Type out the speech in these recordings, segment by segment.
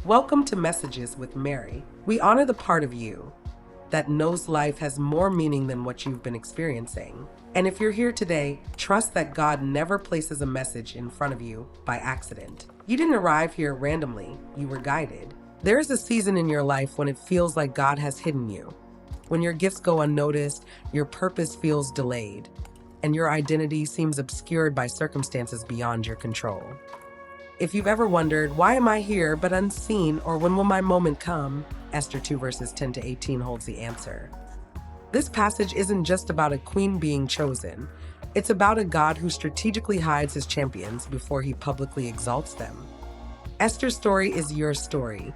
Welcome to Messages with Mary. We honor the part of you that knows life has more meaning than what you've been experiencing. And if you're here today, trust that God never places a message in front of you by accident. You didn't arrive here randomly, you were guided. There is a season in your life when it feels like God has hidden you, when your gifts go unnoticed, your purpose feels delayed, and your identity seems obscured by circumstances beyond your control. If you've ever wondered, why am I here but unseen, or when will my moment come? Esther 2 verses 10 to 18 holds the answer. This passage isn't just about a queen being chosen. It's about a God who strategically hides his champions before he publicly exalts them. Esther's story is your story,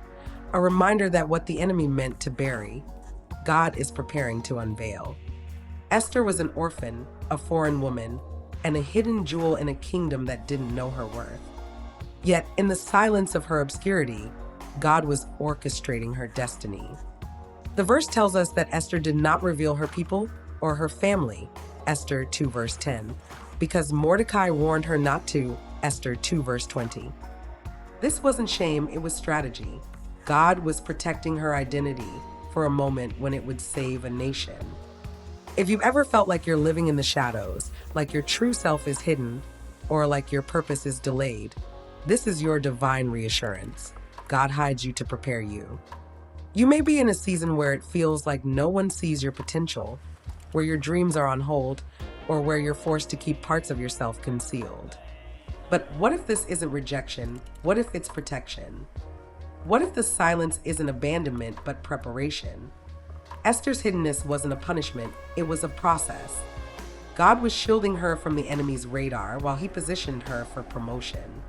a reminder that what the enemy meant to bury, God is preparing to unveil. Esther was an orphan, a foreign woman, and a hidden jewel in a kingdom that didn't know her worth. Yet, in the silence of her obscurity, God was orchestrating her destiny. The verse tells us that Esther did not reveal her people or her family, Esther 2 verse 10, because Mordecai warned her not to, Esther 2 verse 20. This wasn't shame, it was strategy. God was protecting her identity for a moment when it would save a nation. If you've ever felt like you're living in the shadows, like your true self is hidden, or like your purpose is delayed, this is your divine reassurance. God hides you to prepare you. You may be in a season where it feels like no one sees your potential, where your dreams are on hold, or where you're forced to keep parts of yourself concealed. But what if this isn't rejection? What if it's protection? What if the silence isn't abandonment but preparation? Esther's hiddenness wasn't a punishment, it was a process. God was shielding her from the enemy's radar while he positioned her for promotion.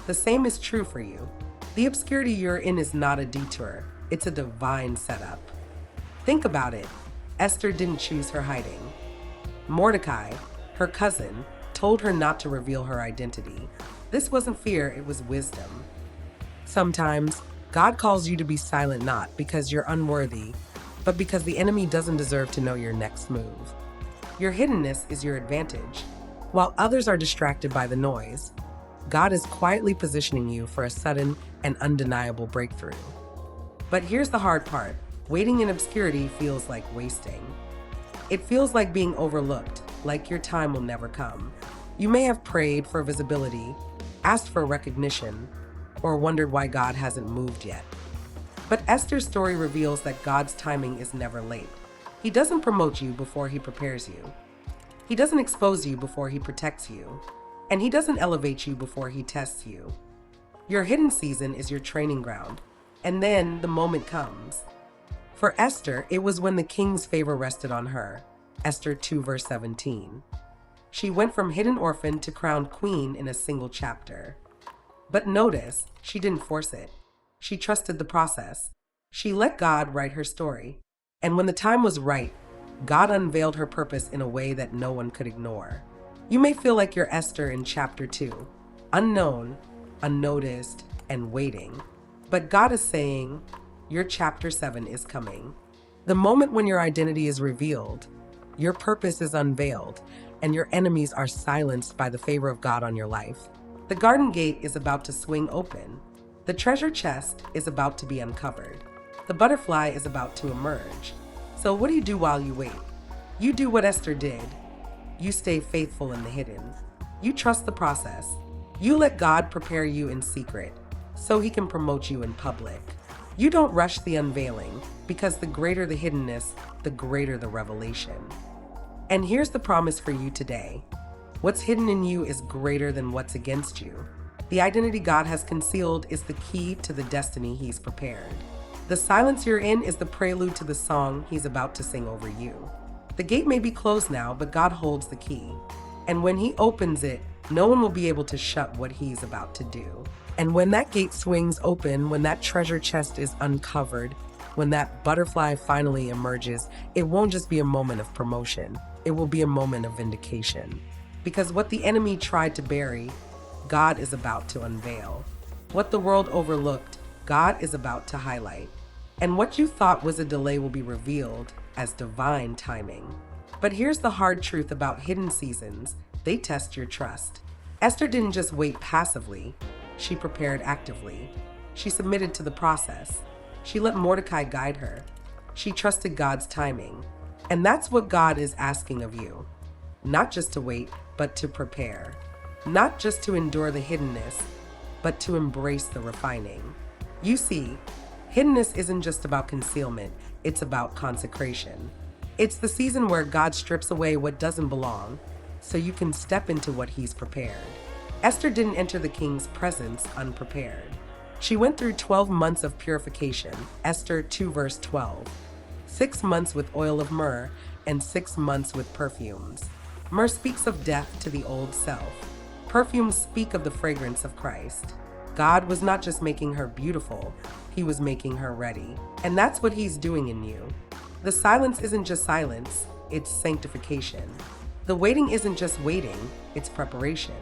The same is true for you. The obscurity you're in is not a detour, it's a divine setup. Think about it. Esther didn't choose her hiding. Mordecai, her cousin, told her not to reveal her identity. This wasn't fear, it was wisdom. Sometimes, God calls you to be silent not because you're unworthy, but because the enemy doesn't deserve to know your next move. Your hiddenness is your advantage. While others are distracted by the noise, God is quietly positioning you for a sudden and undeniable breakthrough. But here's the hard part. Waiting in obscurity feels like wasting. It feels like being overlooked, like your time will never come. You may have prayed for visibility, asked for recognition, or wondered why God hasn't moved yet. But Esther's story reveals that God's timing is never late. He doesn't promote you before he prepares you. He doesn't expose you before he protects you. And he doesn't elevate you before he tests you. Your hidden season is your training ground, and then the moment comes. For Esther, it was when the king's favor rested on her, Esther 2 verse 17. She went from hidden orphan to crowned queen in a single chapter. But notice, she didn't force it. She trusted the process. She let God write her story. And when the time was right, God unveiled her purpose in a way that no one could ignore. You may feel like you're Esther in chapter 2, unknown, unnoticed, and waiting. But God is saying, your chapter 7 is coming. The moment when your identity is revealed, your purpose is unveiled, and your enemies are silenced by the favor of God on your life. The garden gate is about to swing open. The treasure chest is about to be uncovered. The butterfly is about to emerge. So what do you do while you wait? You do what Esther did. You stay faithful in the hidden. You trust the process. You let God prepare you in secret so he can promote you in public. You don't rush the unveiling because the greater the hiddenness, the greater the revelation. And here's the promise for you today. What's hidden in you is greater than what's against you. The identity God has concealed is the key to the destiny he's prepared. The silence you're in is the prelude to the song he's about to sing over you. The gate may be closed now, but God holds the key. And when he opens it, no one will be able to shut what he's about to do. And when that gate swings open, when that treasure chest is uncovered, when that butterfly finally emerges, it won't just be a moment of promotion. It will be a moment of vindication. Because what the enemy tried to bury, God is about to unveil. What the world overlooked, God is about to highlight. And what you thought was a delay will be revealed as divine timing. But here's the hard truth about hidden seasons. They test your trust. Esther didn't just wait passively, she prepared actively. She submitted to the process. She let Mordecai guide her. She trusted God's timing. And that's what God is asking of you. Not just to wait, but to prepare. Not just to endure the hiddenness, but to embrace the refining. You see, hiddenness isn't just about concealment, it's about consecration. It's the season where God strips away what doesn't belong, so you can step into what He's prepared. Esther didn't enter the king's presence unprepared. She went through 12 months of purification, Esther 2 verse 12. 6 months with oil of myrrh, and 6 months with perfumes. Myrrh speaks of death to the old self. Perfumes speak of the fragrance of Christ. God was not just making her beautiful, He was making her ready. And that's what He's doing in you. The silence isn't just silence, it's sanctification. The waiting isn't just waiting, it's preparation.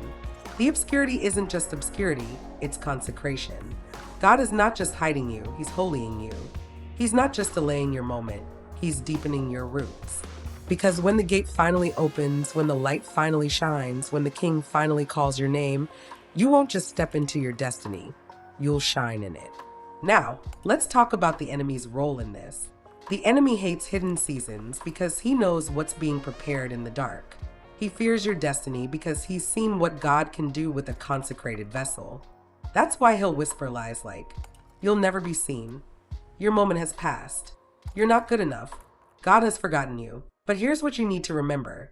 The obscurity isn't just obscurity, it's consecration. God is not just hiding you, He's holying you. He's not just delaying your moment, He's deepening your roots. Because when the gate finally opens, when the light finally shines, when the king finally calls your name, you won't just step into your destiny, you'll shine in it. Now, let's talk about the enemy's role in this. The enemy hates hidden seasons because he knows what's being prepared in the dark. He fears your destiny because he's seen what God can do with a consecrated vessel. That's why he'll whisper lies like, "You'll never be seen. Your moment has passed. You're not good enough. God has forgotten you." But here's what you need to remember.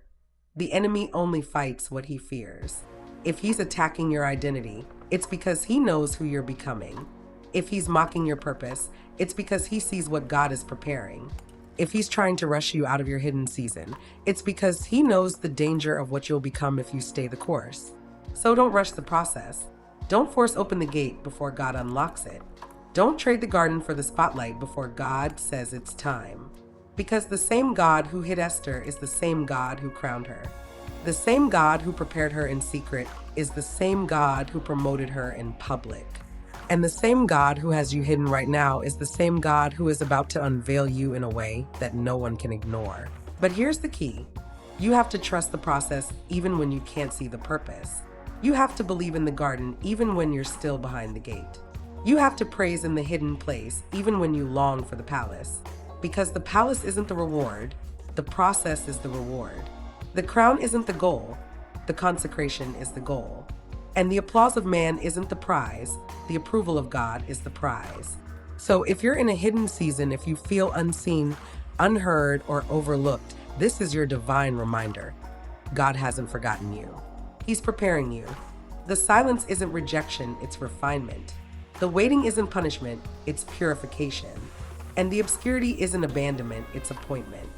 The enemy only fights what he fears. If he's attacking your identity, it's because he knows who you're becoming. If he's mocking your purpose, it's because he sees what God is preparing. If he's trying to rush you out of your hidden season, it's because he knows the danger of what you'll become if you stay the course. So don't rush the process. Don't force open the gate before God unlocks it. Don't trade the garden for the spotlight before God says it's time. Because the same God who hid Esther is the same God who crowned her. The same God who prepared her in secret is the same God who promoted her in public. And the same God who has you hidden right now is the same God who is about to unveil you in a way that no one can ignore. But here's the key. You have to trust the process even when you can't see the purpose. You have to believe in the garden even when you're still behind the gate. You have to praise in the hidden place even when you long for the palace. Because the palace isn't the reward, the process is the reward. The crown isn't the goal, the consecration is the goal. And the applause of man isn't the prize, the approval of God is the prize. So if you're in a hidden season, if you feel unseen, unheard, or overlooked, this is your divine reminder. God hasn't forgotten you. He's preparing you. The silence isn't rejection, it's refinement. The waiting isn't punishment, it's purification. And the obscurity isn't abandonment, it's appointment.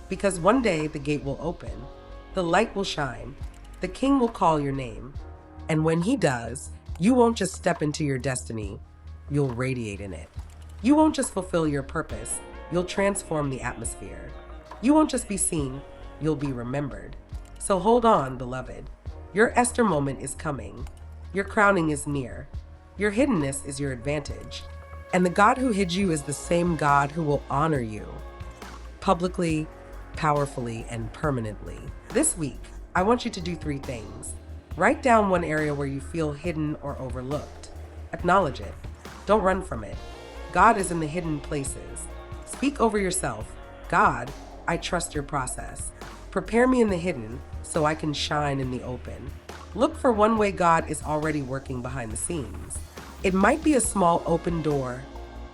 Because one day the gate will open, the light will shine, the king will call your name. And when he does, you won't just step into your destiny, you'll radiate in it. You won't just fulfill your purpose, you'll transform the atmosphere. You won't just be seen, you'll be remembered. So hold on, beloved. Your Esther moment is coming. Your crowning is near. Your hiddenness is your advantage. And the God who hid you is the same God who will honor you publicly, powerfully, and permanently. This week, I want you to do 3 things. Write down one area where you feel hidden or overlooked. Acknowledge it. Don't run from it. God is in the hidden places. Speak over yourself. God, I trust your process. Prepare me in the hidden so I can shine in the open. Look for one way God is already working behind the scenes. It might be a small open door,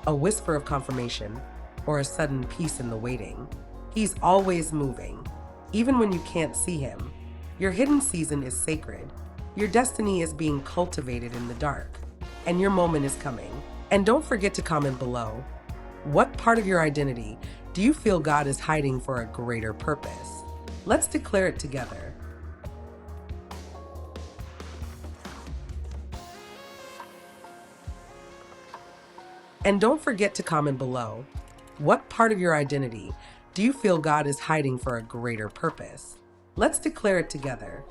a whisper of confirmation, or a sudden peace in the waiting. He's always moving, even when you can't see him. Your hidden season is sacred. Your destiny is being cultivated in the dark, and your moment is coming. And don't forget to comment below. What part of your identity do you feel God is hiding for a greater purpose? Let's declare it together. And don't forget to comment below. What part of your identity do you feel God is hiding for a greater purpose? Let's declare it together.